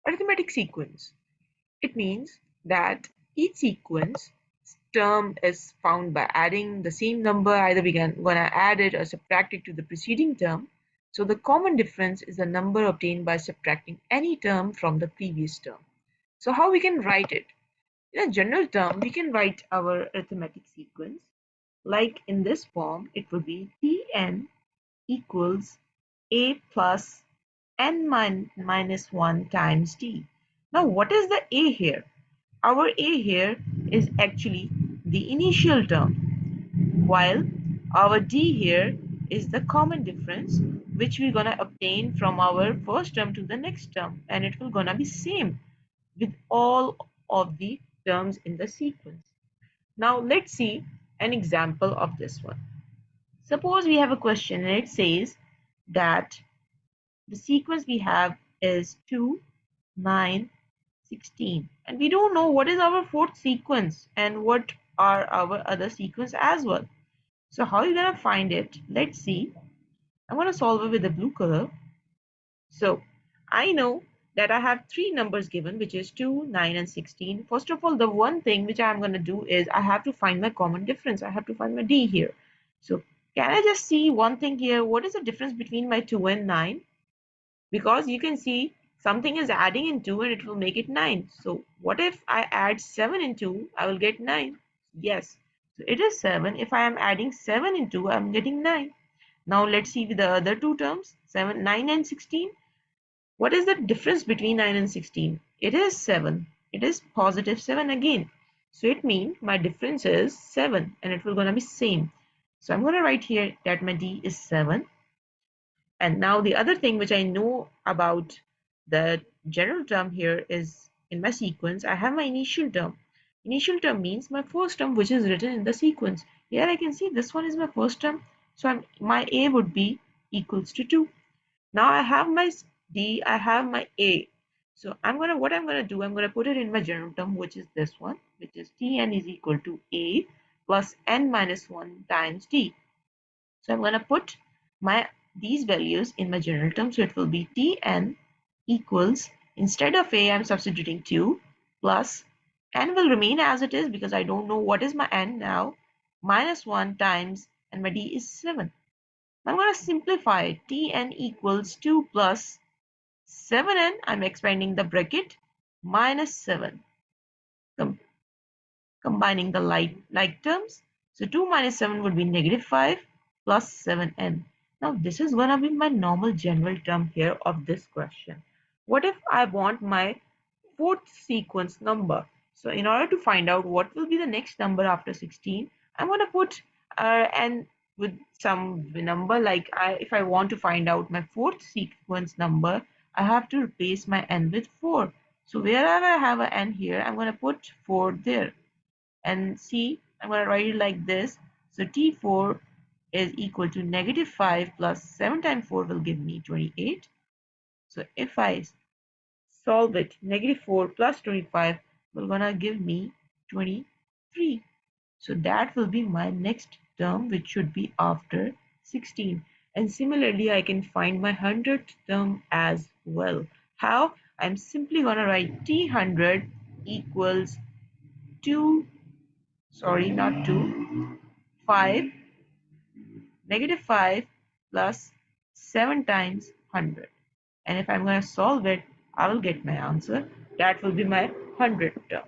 Arithmetic sequence. It means that each sequence term is found by adding the same number. Either we can gonna add it or subtract it to the preceding term. So the common difference is the number obtained by subtracting any term from the previous term. So how we can write it? In a general term, we can write our arithmetic sequence like in this form. It would be Tn equals a plus n minus 1 times d. Now what is the a here? Our a here is actually the initial term, while our d here is the common difference which we're gonna obtain from our first term to the next term, and it will gonna be same with all of the terms in the sequence. Now let's see an example of this one. Suppose we have a question and it says that the sequence we have is 2, 9, 16, and we don't know what is our fourth sequence and what are our other sequence as well. So how are you gonna find it? Let's see. I'm gonna solve it with the blue color. So I know that I have three numbers given, which is 2, 9, and 16. First of all, the one thing which I'm going to do is I have to find my common difference. I have to find my d here. So can I just see one thing here? What is the difference between my 2 and 9? Because you can see something is adding in 2 and it will make it 9. So what if I add 7 in 2? I will get 9. Yes. So it is 7. If I am adding 7 in 2, I'm getting 9. Now let's see with the other two terms, 7, 9 and 16. What is the difference between 9 and 16? It is 7. It is positive 7 again. So it means my difference is 7 and it will gonna be same. So I'm gonna write here that my d is 7. And now the other thing which I know about the general term here is in my sequence, I have my initial term. Initial term means my first term which is written in the sequence. Here I can see this one is my first term. So my a would be equals to 2. Now I have my d, I have my a. So what I'm gonna do, I'm gonna put it in my general term, which is this one, which is Tn is equal to a plus n minus 1 times d. So I'm gonna put my these values in my general term. So it will be Tn equals, instead of a, I'm substituting 2 plus n will remain as it is because I don't know what is my n now, minus 1 times, and my d is 7. I'm going to simplify it. Tn equals 2 plus 7n, I'm expanding the bracket, minus 7. Com Combining the like terms. So 2 minus 7 would be negative 5 plus 7n. Now this is going to be my normal general term here of this question. What if I want my fourth sequence number? So in order to find out what will be the next number after 16, I'm going to put n with some number like if I want to find out my fourth sequence number, I have to replace my n with 4. So wherever I have an n here, I'm going to put 4 there. And see, I'm going to write it like this. So T4 is equal to negative 5 plus 7 times 4 will give me 28. So if I solve it, negative 4 plus 25 will gonna give me 23. So that will be my next term, which should be after 16. And similarly, I can find my 100th term as well. How? I'm simply gonna write T100 equals 2, sorry, not 2, 5, negative 5 plus 7 times 100. And if I'm going to solve it, I will get my answer. That will be my 100th term.